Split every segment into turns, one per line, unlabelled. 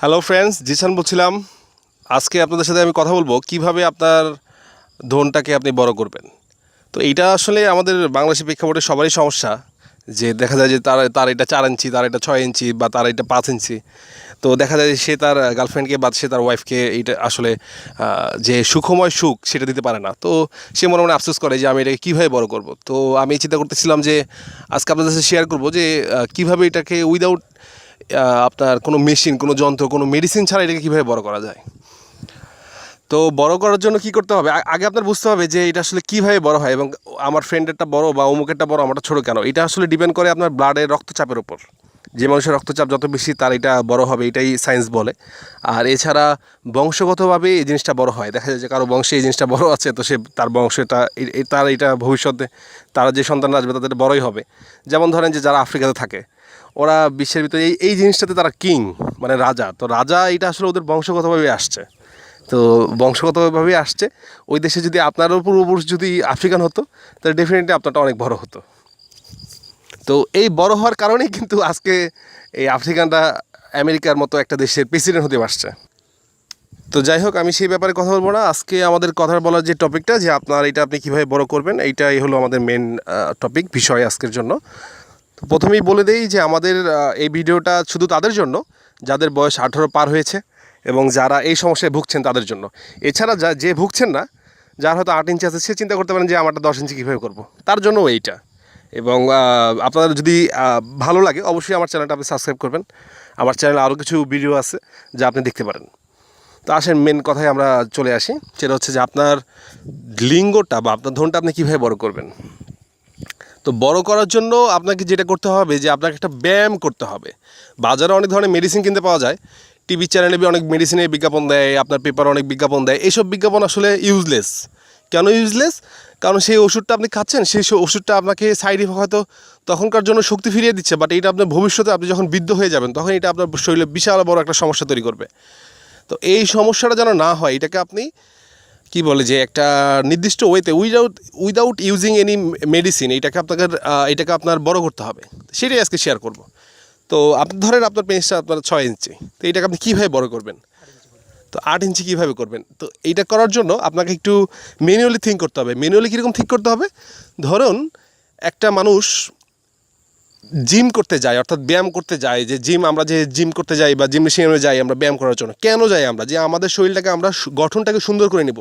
Hello friends, Jisan বলছিলাম। আজকে আপনাদের সাথে আমি কথা বলবো কিভাবে আপনার ধনটাকে আপনি বড় করবেন। তো এইটা আসলে আমাদের বাংলাদেশের প্রেক্ষাপটে সবারই সমস্যা, যে দেখা যায় যে তার তার এটা 4 ইঞ্চি, তার এটা 6 ইঞ্চি বা তার এটা 5 ইঞ্চি। তো দেখা যায় যে সে তার গার্লফ্রেন্ডকে বা সে তার ওয়াইফকে এইটা আসলে যে সুখময় সুখ সেটা দিতে পারে না। তো সে মনে মনে আফসোস করে যে আমি এটাকে কীভাবে বড় করব। তো আমি চিন্তা করতেছিলাম যে আজকে আপনাদের সাথে শেয়ার করবো যে কীভাবে এটাকে উইদাউট আপনার কোনো মেশিন, কোনো যন্ত্র, কোনো মেডিসিন ছাড়া এটাকে কীভাবে বড় করা যায়। তো বড় করার জন্য কী করতে হবে, আগে আপনার বুঝতে হবে যে এটা আসলে কীভাবে বড় হয়, এবং আমার ফ্রেন্ডেরটা বড় বা অমুকেরটা বড় আমারটা ছোটো কেন। এটা আসলে ডিপেন্ড করে আপনার ব্লাডের রক্তচাপের উপর। যে মানুষের রক্তচাপ যত বেশি তার এটা বড় হবে, এটাই সায়েন্স বলে। আর এছাড়া বংশগতভাবে এই জিনিসটা বড় হয়। দেখা যায় যে কারো বংশে এই জিনিসটা বড় আছে, তো সে তার বংশটা তার এটা ভবিষ্যতে তারা যে সন্তানরা আসবে তাদের বড়ই হবে। যেমন ধরেন যে যারা আফ্রিকাতে থাকে, ওরা বিশ্বের ভিতরে এই জিনিসটাতে তারা কিং, মানে রাজা। তো রাজা এটা আসলে ওদের বংশগতভাবে আসছে। তো বংশগতভাবে আসছে। ওই দেশে যদি আপনারও পূর্বপুরুষ যদি আফ্রিকান হতো, তাহলে ডেফিনেটলি আপনারটা অনেক বড় হতো। তো এই বড় হওয়ার কারণেই কিন্তু আজকে এই আফ্রিকানরা আমেরিকার মতো একটা দেশের প্রেসিডেন্ট হতে পারছে। তো যাই হোক, আমি সেই ব্যাপারে কথা বলবো না। আজকে আমাদের কথা বলার যে টপিকটা, যে আপনার এটা আপনি কীভাবে বড় করবেন, এইটাই হলো আমাদের মেন টপিক, বিষয় আজকের জন্য। তো প্রথমেই বলে দেই যে আমাদের এই ভিডিওটা শুধু তাদের জন্য যাদের বয়স 18 পার হয়েছে এবং যারা এই সমস্যায় ভুগছেন তাদের জন্য। এছাড়া যে ভুগছেন না, যার হয়তো 8 ইঞ্চি আছে, সে চিন্তা করতে পারেন যে আমারটা 10 ইঞ্চি কীভাবে করবো, তার জন্য এইটা। এবং আপনাদের যদি ভালো লাগে অবশ্যই আমার চ্যানেলটা আপনি সাবস্ক্রাইব করবেন। আমার চ্যানেলে আরও কিছু ভিডিও আছে যা আপনি দেখতে পারেন। তো আসেন মেন কথায় আমরা চলে আসি। সেটা হচ্ছে যে আপনার লিঙ্গটা বা আপনার ধনটা আপনি কীভাবে বড় করবেন। তো বড় করার জন্য আপনাকে যেটা করতে হবে, যে আপনাকে একটা ব্যায়াম করতে হবে। বাজারে অনেক ধরনের মেডিসিন কিনতে পাওয়া যায়, টিভি চ্যানেলে অনেক মেডিসিনের বিজ্ঞাপন দেয়, আপনার পেপারে অনেক বিজ্ঞাপন দেয়। এইসব বিজ্ঞাপন আসলে ইউজলেস। কেন ইউজলেস? কারণ সেই ওষুধটা আপনি খাচ্ছেন, সেই ওষুধটা আপনাকে সাইড ইফেক্ট হয়তো তখনকার জন্য শক্তি ফিরিয়ে দিচ্ছে, বাট এটা আপনার ভবিষ্যতে আপনি যখন বৃদ্ধ হয়ে যাবেন তখন এটা আপনার শরীরে বিশাল বড় একটা সমস্যা তৈরি করবে। তো এই সমস্যাটা যেন না হয়, এটাকে আপনি কি বলে যে একটা নির্দিষ্ট ওয়েতে উইদাউট ইউজিং এনি মেডিসিন এটাকে আপনার বড় করতে হবে। সেটাই আজকে শেয়ার করব। তো আপনি ধরেন আপনার পেনিসটা আপনার 6 ইঞ্চি, তো এটাকে আপনি কীভাবে বড় করবেন। তো 8 ইঞ্চি কীভাবে করবেন। তো এইটা করার জন্য আপনাকে একটু ম্যানুয়ালি থিঙ্ক করতে হবে। ম্যানুয়ালি কীরকম ঠিক করতে হবে, ধরুন একটা মানুষ জিম করতে যায়, অর্থাৎ ব্যায়াম করতে যায়। যে আমরা যে জিম করতে যাই বা জিমনেশিয়ামে যাই আমরা ব্যায়াম করার জন্য, কেন যাই আমরা? যে আমাদের শরীরটাকে আমরা গঠনটাকে সুন্দর করে নেব।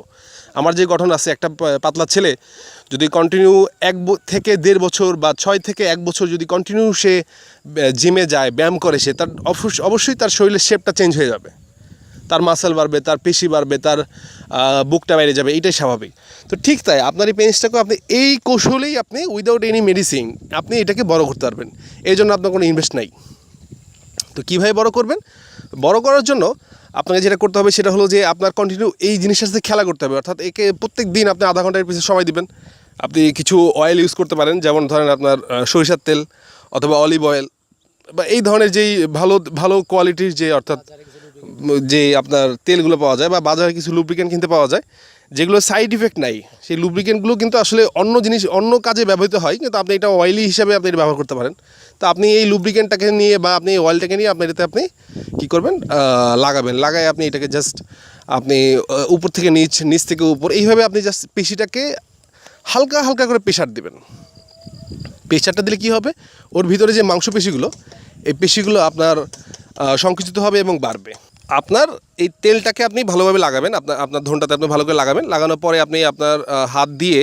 আমার যে গঠন আছে, একটা পাতলা ছেলে যদি কন্টিনিউ থেকে 1.5 বছর বা 6 থেকে 1 বছর যদি কন্টিনিউ সে জিমে যায়, ব্যায়াম করে, সে তার অবশ্যই তার শরীরের শেপটা চেঞ্জ হয়ে যাবে। তার মাসেল বাড়বে, তার পেশি বাড়বে, তার বুকটা বেড়ে যাবে, এটাই স্বাভাবিক। তো ঠিক তাই আপনার এই পেনিসটাকেও আপনি এই কৌশলেই আপনি উইদাউট এনি মেডিসিন আপনি এটাকে বড় করতে পারবেন। এই জন্য আপনার কোনো ইনভেস্ট নাই। তো কীভাবে বড় করবেন? বড় করার জন্য আপনাকে যেটা করতে হবে সেটা হলো যে আপনার কন্টিনিউ এই জিনিসটার সাথে খেলা করতে হবে। অর্থাৎ একে প্রত্যেক দিন আপনি আধা ঘন্টার পিছনে সময় দিবেন। আপনি কিছু অয়েল ইউজ করতে পারেন, যেমন ধরেন আপনার সরিষার তেল অথবা অলিভ অয়েল, বা এই ধরনের যেই ভালো ভালো কোয়ালিটির যে অর্থাৎ যে আপনার তেলগুলো পাওয়া যায়, বা বাজারে কিছু লুব্রিকেন্ট কিনতে পাওয়া যায় যেগুলো সাইড ইফেক্ট নাই। সেই লুব্রিকেন্টগুলো কিন্তু আসলে অন্য কাজে ব্যবহৃত হয়, কিন্তু আপনি এটা অয়েলি হিসাবে আপনি এটা ব্যবহার করতে পারেন। তো আপনি এই লুব্রিকেন্টটাকে নিয়ে বা আপনি অয়েলটাকে নিয়ে আপনার এটাতে আপনি কী করবেন, লাগায় আপনি এটাকে জাস্ট আপনি উপর থেকে নিচ থেকে উপর, এইভাবে আপনি জাস্ট পেশিটাকে হালকা হালকা করে প্রেশার দেবেন। প্রেশারটা দিলে কী হবে, ওর ভিতরে যে মাংসপেশিগুলো, এই পেশিগুলো আপনার সংকুচিত হবে এবং বাড়বে। আপনার এই তেলটাকে আপনি ভালোভাবে লাগাবেন, আপনার ধনটাতে আপনি ভালো করে লাগাবেন। লাগানোর পরে আপনি আপনার হাত দিয়ে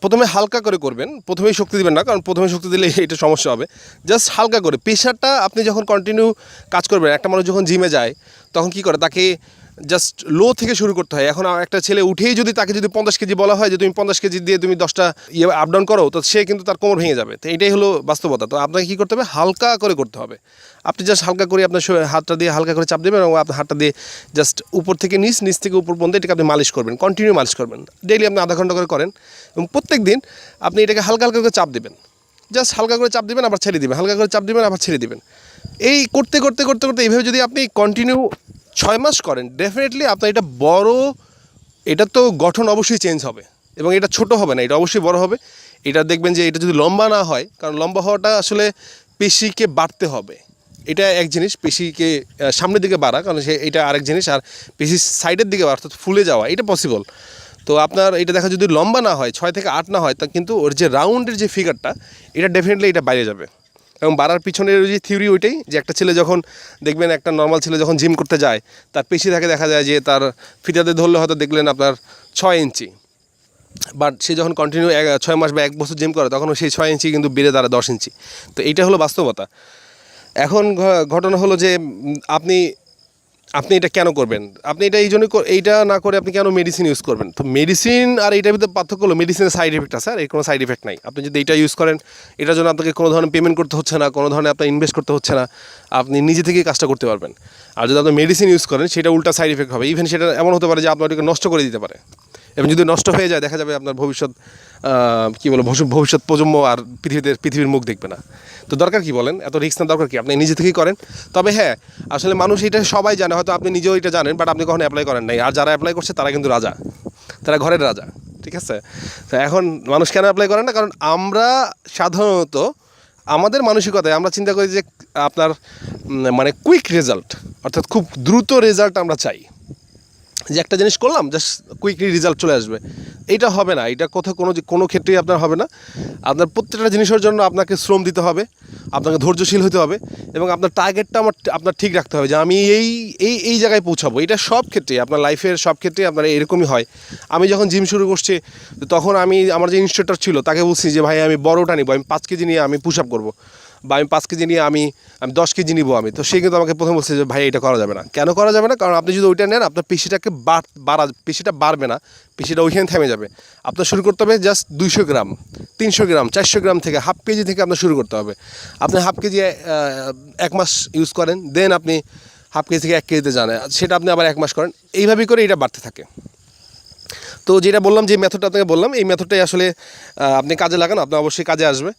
প্রথমে হালকা করে করবেন। প্রথমেই শক্তি দিবেন না, কারণ প্রথমে শক্তি দিলে এটা সমস্যা হবে। জাস্ট হালকা করে প্রেশারটা আপনি যখন কন্টিনিউ কাজ করবেন। একটা মানুষ যখন জিমে যায় তখন কী করে, তাকে জাস্ট লো থেকে শুরু করতে হয়। এখন একটা ছেলে উঠেই যদি তাকে 50 কেজি বলা হয় যে তুমি 50 কেজি দিয়ে তুমি 10টা আপ ডাউন করো, তো সে কিন্তু তার কোমর ভেঙে যাবে। তো এটাই হলো বাস্তবতা। তো আপনাকে কী করতে হবে, হালকা করে করতে হবে। আপনি জাস্ট হালকা করে আপনার হাতটা দিয়ে হালকা করে চাপ দেবেন এবং আপনার হাতটা দিয়ে জাস্ট উপর থেকে নিচ থেকে উপর পর্যন্ত এটাকে আপনি মালিশ করবেন, কন্টিনিউ মালিশ করবেন। ডেইলি আপনি আধা ঘন্টা করে করেন এবং প্রত্যেক দিন আপনি এটাকে হালকা হালকা করে চাপ দেবেন। জাস্ট হালকা করে চাপ দেবেন, আবার ছেড়ে দেবেন, হালকা করে চাপ দেবেন, আবার ছেড়ে দেবেন। এই করতে করতে করতে করতে এইভাবে যদি আপনি কন্টিনিউ 6 মাস করেন, ডেফিনেটলি আপনার এটা তো গঠন অবশ্যই চেঞ্জ হবে এবং এটা ছোট হবে না, এটা অবশ্যই বড় হবে। এটা দেখবেন যে এটা যদি লম্বা না হয়, কারণ লম্বা হওয়াটা আসলে পেশিকে বাড়তে হবে, এটা এক জিনিস, পেশিকে সামনের দিকে বাড়া, কারণ এটা আরেক জিনিস। আর পেশি সাইডের দিকে অর্থাৎ ফুলে যাওয়া, এটা পসিবল। তো আপনার এটা দেখা যদি লম্বা না হয়, 6 থেকে 8 না হয়, তা কিন্তু ওর যে রাউন্ডের যে ফিগারটা, এটা ডেফিনেটলি এটা বাইরে যাবে। এবং বাড়ার পিছনের যে থিওরি ওইটাই, যে একটা ছেলে যখন দেখবেন, একটা নর্মাল ছেলে যখন জিম করতে যায়, তার পেশি থাকে দেখা যায় যে তার ফিতাতে ধরলে হয়তো দেখলেন আপনার 6 ইঞ্চি, বাট সে যখন কন্টিনিউ 6 মাস বা 1 বছর জিম করে, তখন সেই 6 ইঞ্চি কিন্তু বেড়ে দাঁড়ায় 10 ইঞ্চি। তো এইটা হলো বাস্তবতা। এখন ঘটনা হলো যে আপনি এটা কেন করবেন? আপনি এটা এই জন্যই, এইটা না করে আপনি কেন মেডিসিন ইউজ করবেন? তো মেডিসিন আর এইটার ভিতরে পার্থক্য হলো, মেডিসিনের সাইড এফেক্ট আছে, আর এর কোনো সাইড এফেক্ট নাই। আপনি যদি এইটা ইউজ করেন, এটার জন্য আপনাকে কোনো ধরনের পেমেন্ট করতে হচ্ছে না, কোনো ধরনের আপনার ইনভেস্ট করতে হচ্ছে না, আপনি নিজে থেকেই কাজটা করতে পারবেন। আর যদি আপনি মেডিসিন ইউজ করেন, সেটা উল্টা সাইড এফেক্ট হবে। ইভেন সেটা এমন হতে পারে যে আপনার ওটাকে নষ্ট করে দিতে পারে, এবং যদি নষ্ট হয়ে যায়, দেখা যাবে আপনার ভবিষ্যৎ ভবিষ্যৎ প্রজন্ম আর পৃথিবীর মুখ দেখবে না। তো দরকার কি বলেন? এত রিস্ক না দরকার কি? আপনি নিজে থেকেই করেন। তবে হ্যাঁ, আসলে মানুষ এটা সবাই জানে, হয়তো আপনি নিজেও এটা জানেন, বাট আপনি কখনো অ্যাপ্লাই করেন নাই। আর যারা অ্যাপ্লাই করছে তারা কিন্তু রাজা, তারা ঘরের রাজা, ঠিক আছে? তো এখন মানুষ কেন অ্যাপ্লাই করেন না? কারণ আমরা সাধারণত আমাদের মানসিকতায় আমরা চিন্তা করি যে আপনার মানে কুইক রেজাল্ট, অর্থাৎ খুব দ্রুত রেজাল্ট আমরা চাই, যে একটা জিনিস করলাম জাস্ট কুইকলি রেজাল্ট চলে আসবে। এইটা হবে না, এটা কোথাও কোনো ক্ষেত্রেই আপনার হবে না। আপনার প্রত্যেকটা জিনিসের জন্য আপনাকে শ্রম দিতে হবে, আপনাকে ধৈর্যশীল হতে হবে, এবং আপনার টার্গেটটা আপনার ঠিক রাখতে হবে যে আমি এই জায়গায় পৌঁছাবো। এটা সব ক্ষেত্রেই, আপনার লাইফের সব ক্ষেত্রেই আপনার এরকমই হয়। আমি যখন জিম শুরু করছি, তখন আমার যে ইনস্ট্রাক্টর ছিল তাকে বলছি যে ভাই আমি বড়টা নিব, আমি 5 কেজি নিয়ে আমি পুশ আপ করবো, বা আমি 5 কেজি নিয়ে আমি 10 কেজি নিব আমি। তো সে কিন্তু আমাকে প্রথম বলছে যে ভাই এটা করা যাবে না। কেন করা যাবে না? কারণ আপনি যদি ওইটা নেন, আপনার পেশিটাকে পেশিটা বাড়বে না, পেশিটা ওইখানে থেমে যাবে। আপনার শুরু করতে হবে জাস্ট 200 গ্রাম, 300 গ্রাম, 400 গ্রাম থেকে, হাফ কেজি থেকে আপনার শুরু করতে হবে। আপনি হাফ কেজি 1 মাস ইউজ করেন, দেন আপনি হাফ কেজি থেকে 1 কেজিতে যান, সেটা আপনি আবার 1 মাস করেন, এইভাবেই করে এটা বাড়তে থাকে। তো যেটা বললাম, যে মেথডটা আপনাকে বললাম, এই মেথডটাই আসলে আপনি কাজে লাগান, আপনার অবশ্যই কাজে আসবে।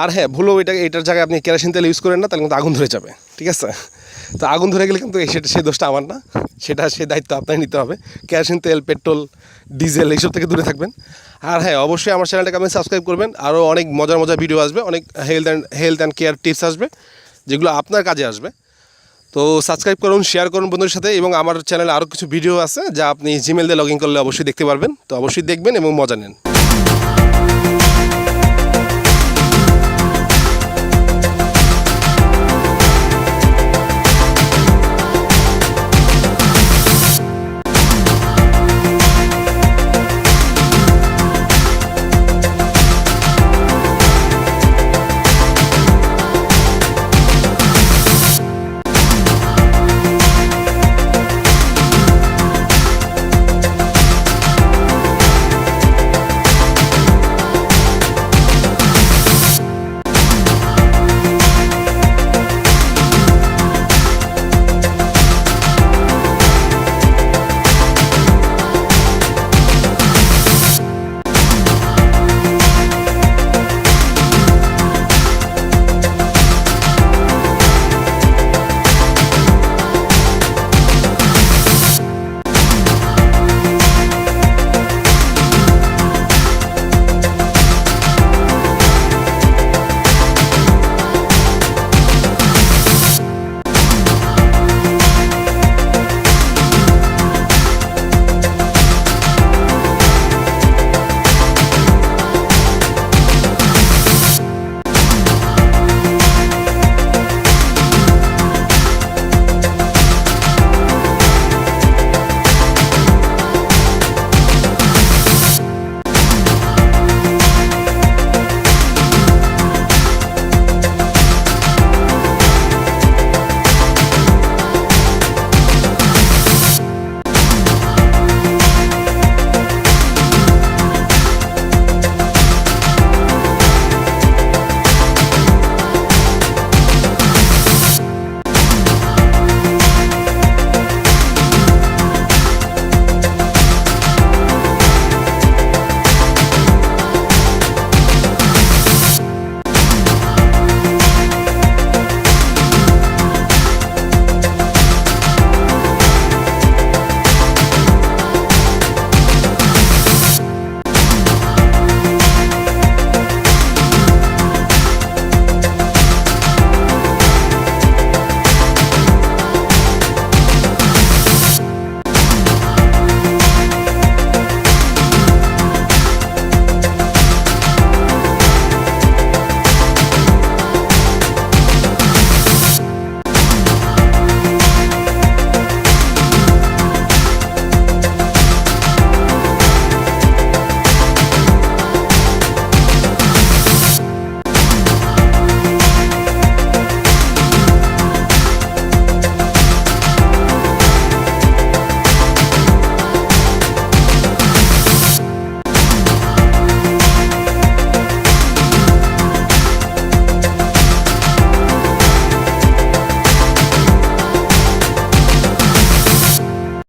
আর হ্যাঁ, ভুলেও এটার জায়গায় আপনি কেরোসিন তেল ইউজ করেন না, তাহলে কিন্তু আগুন ধরে যাবে, ঠিক আছে? তো আগুন ধরে গেলে কিন্তু সেই দোষটা আমার না, সেই দায়িত্ব আপনাকে নিতে হবে। কেরোসিন তেল, পেট্রোল, ডিজেল এইসব থেকে দূরে থাকবেন। আর হ্যাঁ, অবশ্যই আমার চ্যানেলটাকে আপনি সাবস্ক্রাইব করবেন। আরও অনেক মজার ভিডিও আসবে, অনেক হেলথ অ্যান্ড কেয়ার টিপস আসবে, যেগুলো আপনার কাজে আসবে। তো সাবস্ক্রাইব করুন, শেয়ার করুন বন্ধুদের সাথে, এবং আমার চ্যানেলে আরও কিছু ভিডিও আছে যা আপনি জিমেল দিয়ে লগ ইন করলে অবশ্যই দেখতে পারবেন। তো অবশ্যই দেখবেন এবং মজা নেন।